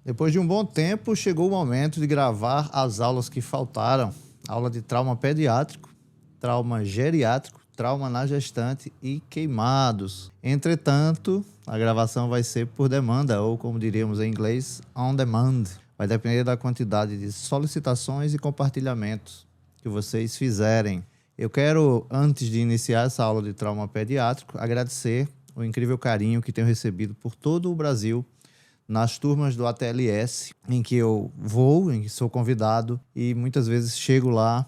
Depois de um bom tempo, chegou o momento de gravar as aulas que faltaram. Aula de trauma pediátrico, trauma geriátrico, trauma na gestante e queimados. Entretanto, a gravação vai ser por demanda, ou como diríamos em inglês, on demand. Vai depender da quantidade de solicitações e compartilhamentos que vocês fizerem. Eu quero, antes de iniciar essa aula de trauma pediátrico, agradecer o incrível carinho que tenho recebido por todo o Brasil nas turmas do ATLS, em que eu vou, em que sou convidado e muitas vezes chego lá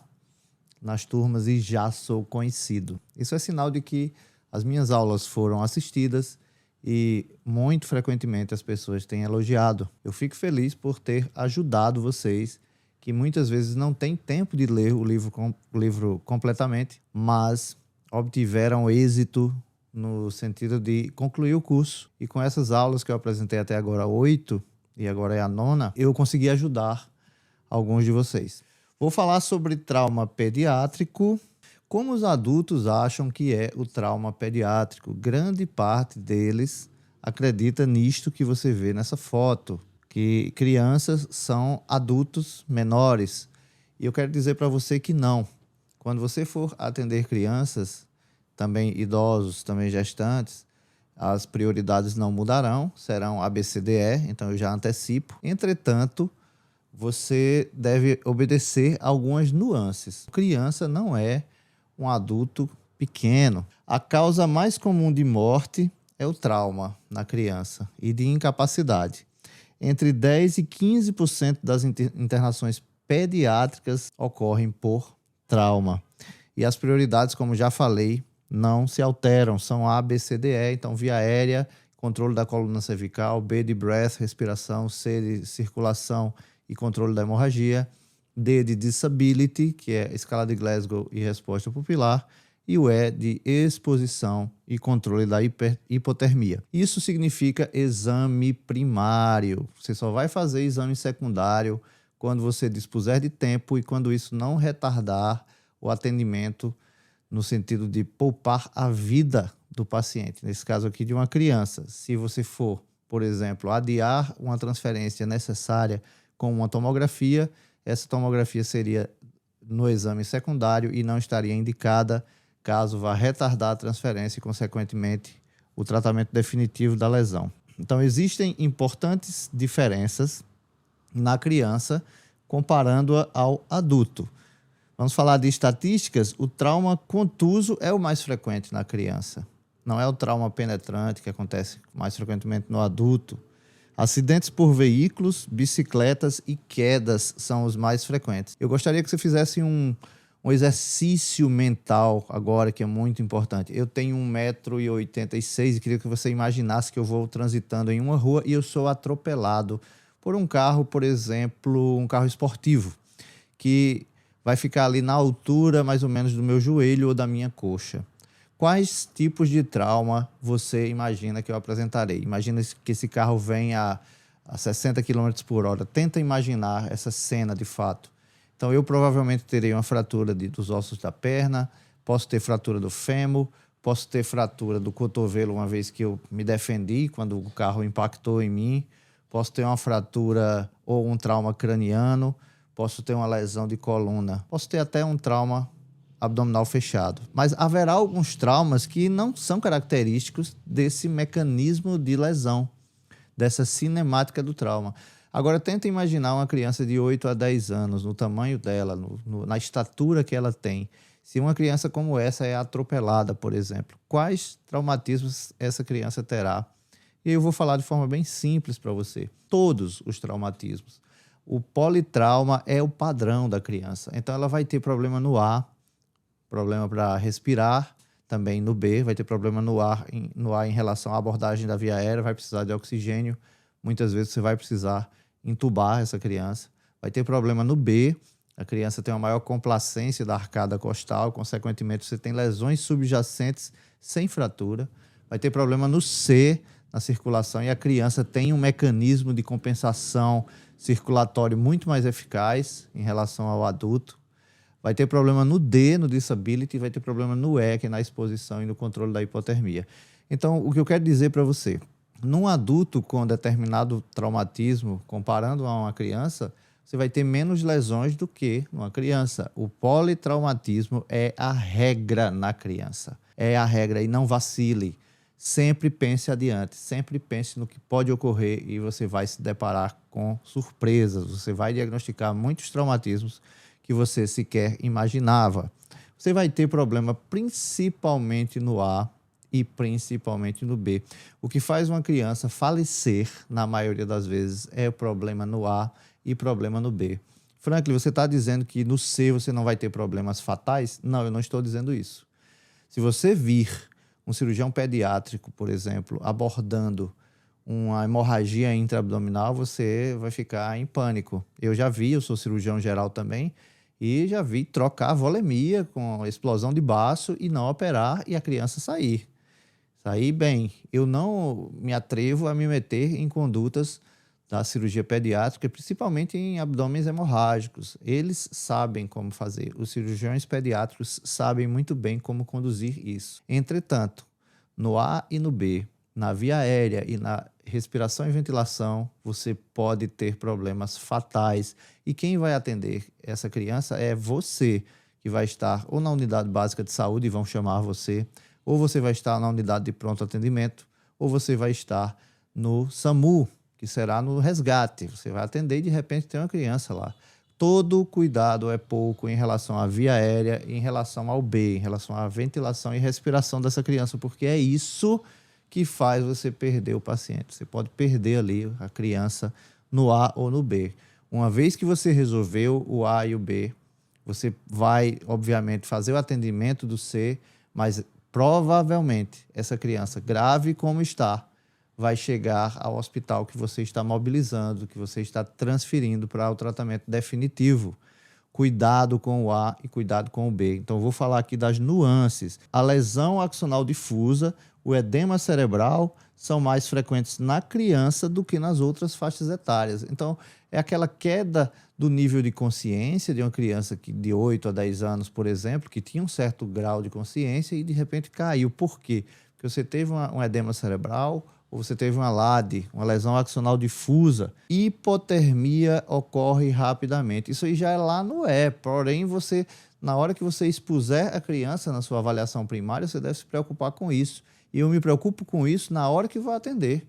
nas turmas e já sou conhecido. Isso é sinal de que as minhas aulas foram assistidas e muito frequentemente as pessoas têm elogiado. Eu fico feliz por ter ajudado vocês, que muitas vezes não têm tempo de ler o livro completamente, mas obtiveram êxito no sentido de concluir o curso. E com essas aulas que eu apresentei até agora, 8, e agora é a 9ª, eu consegui ajudar alguns de vocês. Vou falar sobre trauma pediátrico. Como os adultos acham que é o trauma pediátrico? Grande parte deles acredita nisto que você vê nessa foto, que crianças são adultos menores. E eu quero dizer para você que não. Quando você for atender crianças, também idosos, também gestantes, as prioridades não mudarão, serão ABCDE, então eu já antecipo. Entretanto, você deve obedecer algumas nuances. Criança não é um adulto pequeno. A causa mais comum de morte é o trauma na criança e de incapacidade. Entre 10% e 15% das internações pediátricas ocorrem por trauma. E as prioridades, como já falei, não se alteram, são A, B, C, D, E, então via aérea, controle da coluna cervical, B de breath, respiração, C de circulação e controle da hemorragia, D de disability, que é escala de Glasgow e resposta pupilar, e o E de exposição e controle da hipotermia. Isso significa exame primário. Você só vai fazer exame secundário quando você dispuser de tempo e quando isso não retardar o atendimento no sentido de poupar a vida do paciente, nesse caso aqui de uma criança. Se você for, por exemplo, adiar uma transferência necessária com uma tomografia, essa tomografia seria no exame secundário e não estaria indicada caso vá retardar a transferência e, consequentemente, o tratamento definitivo da lesão. Então, existem importantes diferenças na criança comparando-a ao adulto. Vamos falar de estatísticas. O trauma contuso é o mais frequente na criança. Não é o trauma penetrante, que acontece mais frequentemente no adulto. Acidentes por veículos, bicicletas e quedas são os mais frequentes. Eu gostaria que você fizesse um exercício mental agora, que é muito importante. Eu tenho 1,86 m e queria que você imaginasse que eu vou transitando em uma rua e eu sou atropelado por um carro, por exemplo, um carro esportivo, que vai ficar ali na altura mais ou menos do meu joelho ou da minha coxa. Quais tipos de trauma você imagina que eu apresentarei? Imagina que esse carro vem a 60 km por hora. Tenta imaginar essa cena de fato. Então, eu provavelmente terei uma fratura dos ossos da perna, posso ter fratura do fêmur, posso ter fratura do cotovelo uma vez que eu me defendi quando o carro impactou em mim, posso ter uma fratura ou um trauma craniano, posso ter uma lesão de coluna, posso ter até um trauma abdominal fechado. Mas haverá alguns traumas que não são característicos desse mecanismo de lesão, dessa cinemática do trauma. Agora, tenta imaginar uma criança de 8 a 10 anos, no tamanho dela, na estatura que ela tem. Se uma criança como essa é atropelada, por exemplo, quais traumatismos essa criança terá? E eu vou falar de forma bem simples para você. Todos os traumatismos. O politrauma é o padrão da criança. Então, ela vai ter problema no A, problema para respirar, também no B, vai ter problema no ar em relação à abordagem da via aérea, vai precisar de oxigênio. Muitas vezes você vai precisar intubar essa criança. Vai ter problema no B, a criança tem uma maior complacência da arcada costal, consequentemente você tem lesões subjacentes sem fratura. Vai ter problema no C, na circulação, e a criança tem um mecanismo de compensação circulatório muito mais eficaz em relação ao adulto. Vai ter problema no D, no disability, vai ter problema no E, que é na exposição e no controle da hipotermia. Então, o que eu quero dizer para você, Num adulto com determinado traumatismo, comparando a uma criança, você vai ter menos lesões do que numa criança. O politraumatismo é a regra na criança. É a regra, e não vacile. Sempre pense adiante, sempre pense no que pode ocorrer e você vai se deparar com surpresas. Você vai diagnosticar muitos traumatismos que você sequer imaginava. Você vai ter problema principalmente no A e principalmente no B. O que faz uma criança falecer, na maioria das vezes, é o problema no A e problema no B. Franklin, você está dizendo que no C você não vai ter problemas fatais? Não, eu não estou dizendo isso. Se você vir um cirurgião pediátrico, por exemplo, abordando uma hemorragia intraabdominal, você vai ficar em pânico. Eu já vi, eu sou cirurgião geral também, e já vi trocar volemia com explosão de baço e não operar e a criança sair. Sair bem. Eu não me atrevo a me meter em condutas da cirurgia pediátrica, principalmente em abdômenes hemorrágicos. Eles sabem como fazer. Os cirurgiões pediátricos sabem muito bem como conduzir isso. Entretanto, no A e no B, na via aérea e na respiração e ventilação, você pode ter problemas fatais. E quem vai atender essa criança é você, que vai estar ou na unidade básica de saúde e vão chamar você, ou você vai estar na unidade de pronto atendimento, ou você vai estar no SAMU, que será no resgate. Você vai atender e de repente tem uma criança lá. Todo cuidado é pouco em relação à via aérea, em relação ao B, em relação à ventilação e respiração dessa criança, porque é isso que faz você perder o paciente. Você pode perder ali a criança no A ou no B. Uma vez que você resolveu o A e o B, você vai, obviamente, fazer o atendimento do C, mas provavelmente essa criança, grave como está, vai chegar ao hospital que você está mobilizando, que você está transferindo para o tratamento definitivo. Cuidado com o A e cuidado com o B. Então, eu vou falar aqui das nuances. A lesão axonal difusa, o edema cerebral são mais frequentes na criança do que nas outras faixas etárias. Então, é aquela queda do nível de consciência de uma criança de 8 a 10 anos, por exemplo, que tinha um certo grau de consciência e de repente caiu. Por quê? Porque você teve um edema cerebral, ou você teve uma LAD, uma lesão axonal difusa, hipotermia ocorre rapidamente. Isso aí já é lá no E, porém você, na hora que você expuser a criança na sua avaliação primária, você deve se preocupar com isso. E eu me preocupo com isso na hora que vou atender.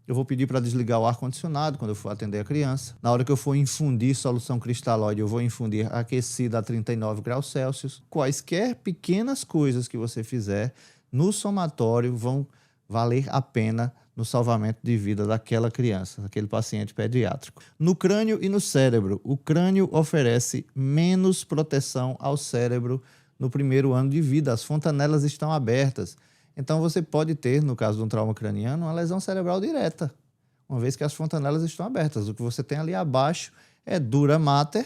Eu vou pedir para desligar o ar-condicionado quando eu for atender a criança. Na hora que eu for infundir solução cristalóide, eu vou infundir aquecida a 39 graus Celsius. Quaisquer pequenas coisas que você fizer no somatório vão valer a pena no salvamento de vida daquela criança, daquele paciente pediátrico. No crânio e no cérebro, o crânio oferece menos proteção ao cérebro no primeiro ano de vida. As fontanelas estão abertas. Então você pode ter, no caso de um trauma craniano, uma lesão cerebral direta, uma vez que as fontanelas estão abertas. O que você tem ali abaixo é dura mater,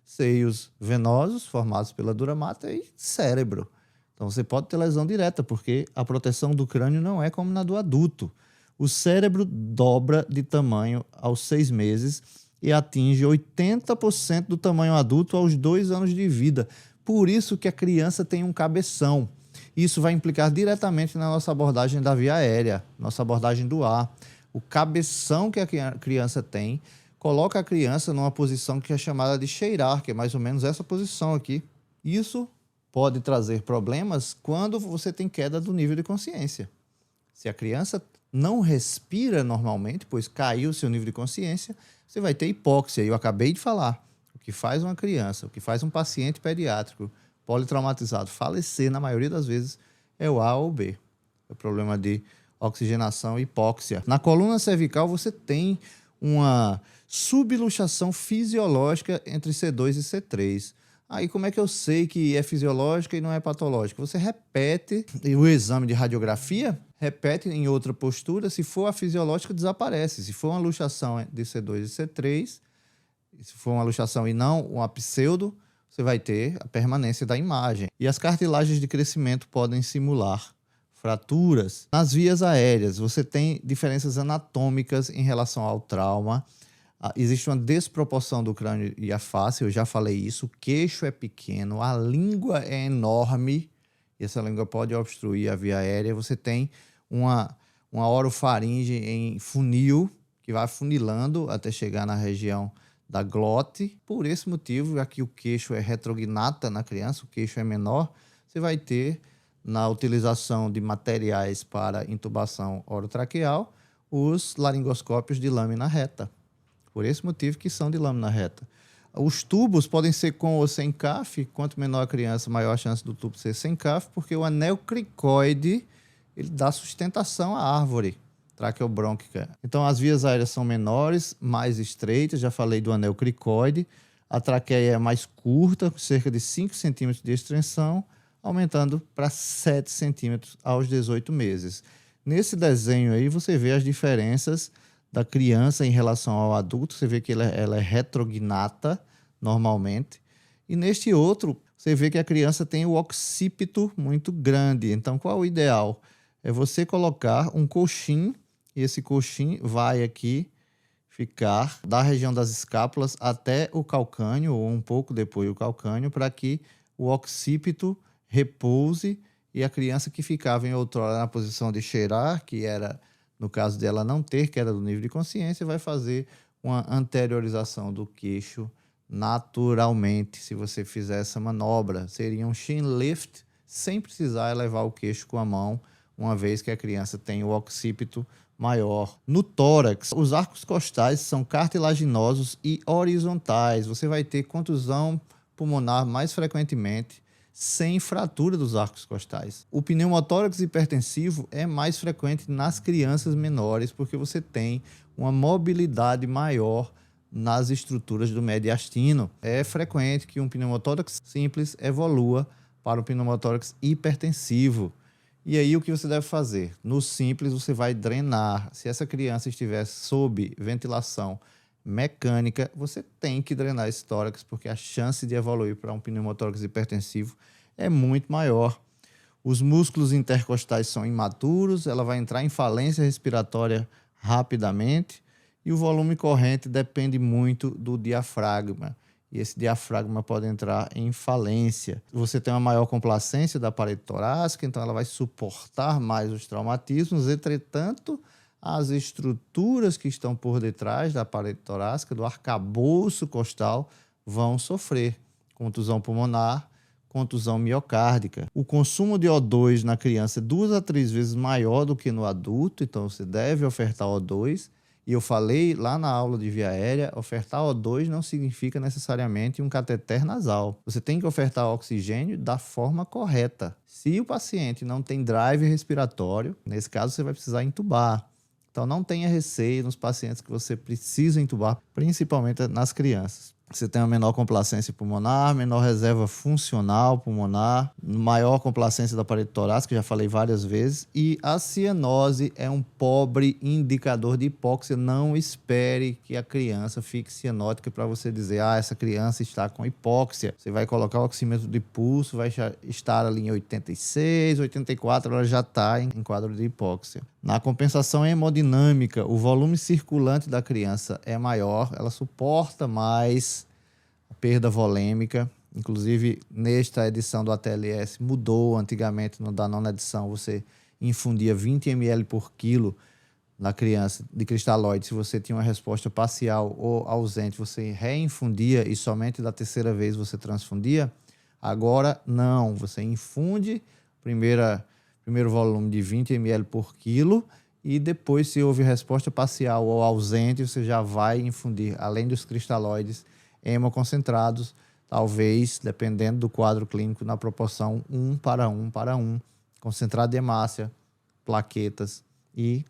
seios venosos formados pela dura mater e cérebro. Então você pode ter lesão direta, porque a proteção do crânio não é como na do adulto. O cérebro dobra de tamanho aos 6 meses e atinge 80% do tamanho adulto aos 2 anos de vida. Por isso que a criança tem um cabeção. Isso vai implicar diretamente na nossa abordagem da via aérea, nossa abordagem do ar. O cabeção que a criança tem coloca a criança numa posição que é chamada de cheirar, que é mais ou menos essa posição aqui. Isso pode trazer problemas quando você tem queda do nível de consciência. Se a criança não respira normalmente, pois caiu o seu nível de consciência, você vai ter hipóxia. Eu acabei de falar. O que faz uma criança, o que faz um paciente pediátrico politraumatizado falecer, na maioria das vezes, é o A ou o B. É o problema de oxigenação e hipóxia. Na coluna cervical, você tem uma subluxação fisiológica entre C2 e C3. Aí como é que eu sei que é fisiológica e não é patológica? Você repete o exame de radiografia, repete em outra postura. Se for a fisiológica, desaparece. Se for uma luxação de C2 e C3, se for uma luxação e não uma pseudo, você vai ter a permanência da imagem. E as cartilagens de crescimento podem simular fraturas. Nas vias aéreas, você tem diferenças anatômicas em relação ao trauma. Existe uma desproporção do crânio e a face, eu já falei isso. O queixo é pequeno, a língua é enorme, e essa língua pode obstruir a via aérea. Você tem uma orofaringe em funil, que vai funilando até chegar na região da glote. Por esse motivo, aqui o queixo é retrognata na criança, o queixo é menor, você vai ter, na utilização de materiais para intubação orotraqueal, os laringoscópios de lâmina reta. Por esse motivo que são de lâmina reta. Os tubos podem ser com ou sem CAF. Quanto menor a criança, maior a chance do tubo ser sem CAF, porque o anel cricoide ele dá sustentação à árvore traqueobrônquica. Então, as vias aéreas são menores, mais estreitas. Já falei do anel cricoide. A traqueia é mais curta, cerca de 5 centímetros de extensão, aumentando para 7 centímetros aos 18 meses. Nesse desenho aí, você vê as diferenças da criança em relação ao adulto. Você vê que ela é retrognata, normalmente. E neste outro, você vê que a criança tem o occipito muito grande. Então, qual é o ideal? É você colocar um coxim, e esse coxim vai aqui ficar da região das escápulas até o calcânio, ou um pouco depois do calcânio, para que o occipito repouse e a criança que ficava em outrora na posição de cheirar, que era, no caso dela não ter queda do nível de consciência, vai fazer uma anteriorização do queixo naturalmente. Se você fizer essa manobra, seria um chin lift sem precisar elevar o queixo com a mão, uma vez que a criança tem o occipito maior. No tórax, os arcos costais são cartilaginosos e horizontais. Você vai ter contusão pulmonar mais frequentemente, sem fratura dos arcos costais. O pneumotórax hipertensivo é mais frequente nas crianças menores, porque você tem uma mobilidade maior nas estruturas do mediastino. É frequente que um pneumotórax simples evolua para o pneumotórax hipertensivo. E aí o que você deve fazer? No simples você vai drenar. Se essa criança estiver sob ventilação mecânica, você tem que drenar esse tórax, porque a chance de evoluir para um pneumotórax hipertensivo é muito maior. Os músculos intercostais são imaturos, ela vai entrar em falência respiratória rapidamente e o volume corrente depende muito do diafragma. E esse diafragma pode entrar em falência. Você tem uma maior complacência da parede torácica, então ela vai suportar mais os traumatismos. Entretanto, as estruturas que estão por detrás da parede torácica, do arcabouço costal, vão sofrer contusão pulmonar, contusão miocárdica. O consumo de O2 na criança é 2 a 3 vezes maior do que no adulto, então você deve ofertar O2. E eu falei lá na aula de via aérea, ofertar O2 não significa necessariamente um cateter nasal. Você tem que ofertar oxigênio da forma correta. Se o paciente não tem drive respiratório, nesse caso você vai precisar entubar. Então não tenha receio nos pacientes que você precisa entubar, principalmente nas crianças. Você tem uma menor complacência pulmonar, menor reserva funcional pulmonar, maior complacência da parede torácica, já falei várias vezes, e a cianose é um pobre indicador de hipóxia. Não espere que a criança fique cianótica para você dizer, essa criança está com hipóxia. Você vai colocar o oxímetro de pulso, vai estar ali em 86, 84, ela já está em quadro de hipóxia. Na compensação hemodinâmica, o volume circulante da criança é maior, ela suporta mais a perda volêmica. Inclusive, nesta edição do ATLS mudou. Antigamente, da nona edição, você infundia 20 ml por quilo na criança de cristalóide. Se você tinha uma resposta parcial ou ausente, você reinfundia e somente da terceira vez você transfundia. Agora, não. Você infunde primeiro volume de 20 ml por quilo e depois, se houve resposta parcial ou ausente, você já vai infundir, além dos cristalóides, hemoconcentrados, talvez, dependendo do quadro clínico, na proporção 1:1:1, concentrado de hemácia, plaquetas e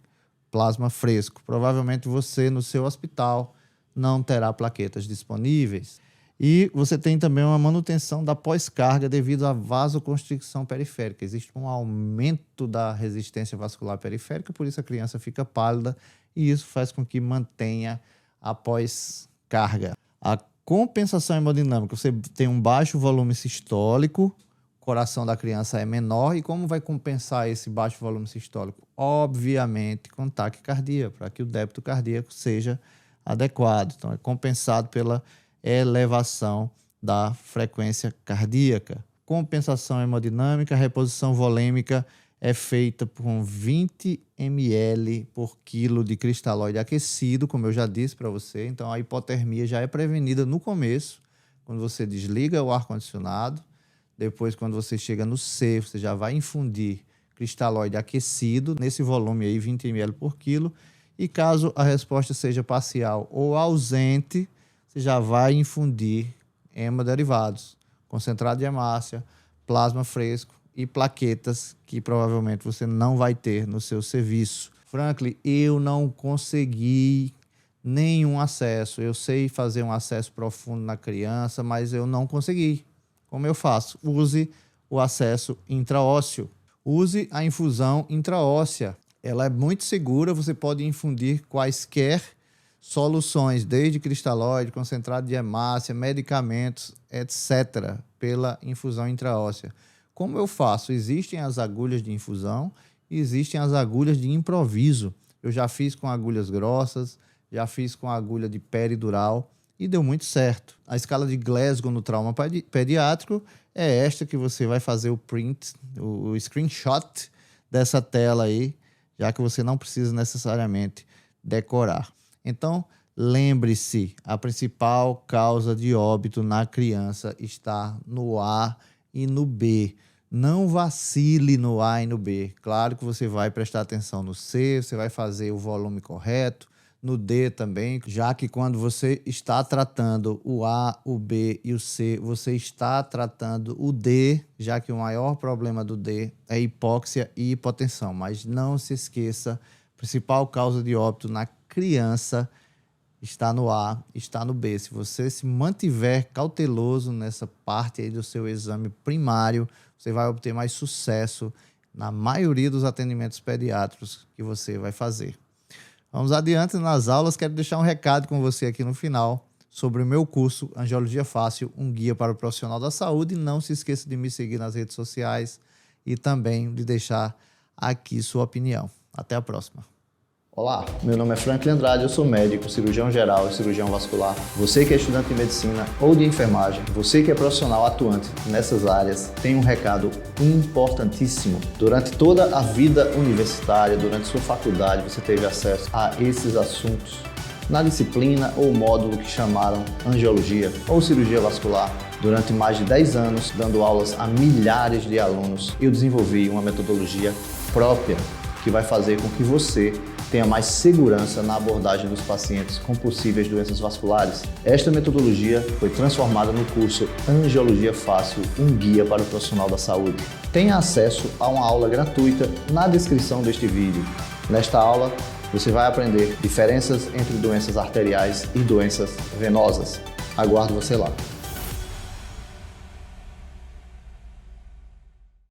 plasma fresco. Provavelmente você, no seu hospital, não terá plaquetas disponíveis. E você tem também uma manutenção da pós-carga devido à vasoconstricção periférica. Existe um aumento da resistência vascular periférica, por isso a criança fica pálida e isso faz com que mantenha a pós-carga. A compensação hemodinâmica, você tem um baixo volume sistólico, o coração da criança é menor, e como vai compensar esse baixo volume sistólico? Obviamente com taquicardia, para que o débito cardíaco seja adequado. Então é compensado pela elevação da frequência cardíaca. Compensação hemodinâmica, reposição volêmica é feita com 20 ml por quilo de cristalóide aquecido, como eu já disse para você. Então, a hipotermia já é prevenida no começo, quando você desliga o ar-condicionado. Depois, quando você chega no C, você já vai infundir cristalóide aquecido, nesse volume aí, 20 ml por quilo. E caso a resposta seja parcial ou ausente, você já vai infundir hemoderivados, concentrado de hemácia, plasma fresco e plaquetas que provavelmente você não vai ter no seu serviço. Franklin, eu não consegui nenhum acesso. Eu sei fazer um acesso profundo na criança, mas eu não consegui. Como eu faço? Use o acesso intraósseo. Use a infusão intraóssea. Ela é muito segura, você pode infundir quaisquer soluções, desde cristalóide, concentrado de hemácia, medicamentos, etc., pela infusão intraóssea. Como eu faço? Existem as agulhas de infusão e existem as agulhas de improviso. Eu já fiz com agulhas grossas, já fiz com agulha de peridural e deu muito certo. A escala de Glasgow no trauma pediátrico é esta que você vai fazer o print, o screenshot dessa tela aí, já que você não precisa necessariamente decorar. Então, lembre-se, a principal causa de óbito na criança está no A e no B. Não vacile no A e no B. Claro que você vai prestar atenção no C, você vai fazer o volume correto, no D também, já que quando você está tratando o A, o B e o C, você está tratando o D, já que o maior problema do D é hipóxia e hipotensão. Mas não se esqueça, a principal causa de óbito na criança está no A, está no B. Se você se mantiver cauteloso nessa parte aí do seu exame primário, você vai obter mais sucesso na maioria dos atendimentos pediátricos que você vai fazer. Vamos adiante nas aulas. Quero deixar um recado com você aqui no final sobre o meu curso Angiologia Fácil, um guia para o profissional da saúde. E não se esqueça de me seguir nas redes sociais e também de deixar aqui sua opinião. Até a próxima. Olá, meu nome é Franklin Andrade, eu sou médico, cirurgião geral e cirurgião vascular. Você que é estudante de medicina ou de enfermagem, você que é profissional atuante nessas áreas, tem um recado importantíssimo. Durante toda a vida universitária, durante sua faculdade, você teve acesso a esses assuntos na disciplina ou módulo que chamaram angiologia ou cirurgia vascular. Durante mais de 10 anos, dando aulas a milhares de alunos, eu desenvolvi uma metodologia própria que vai fazer com que você tenha mais segurança na abordagem dos pacientes com possíveis doenças vasculares. Esta metodologia foi transformada no curso Angiologia Fácil, um guia para o profissional da saúde. Tenha acesso a uma aula gratuita na descrição deste vídeo. Nesta aula, você vai aprender diferenças entre doenças arteriais e doenças venosas. Aguardo você lá.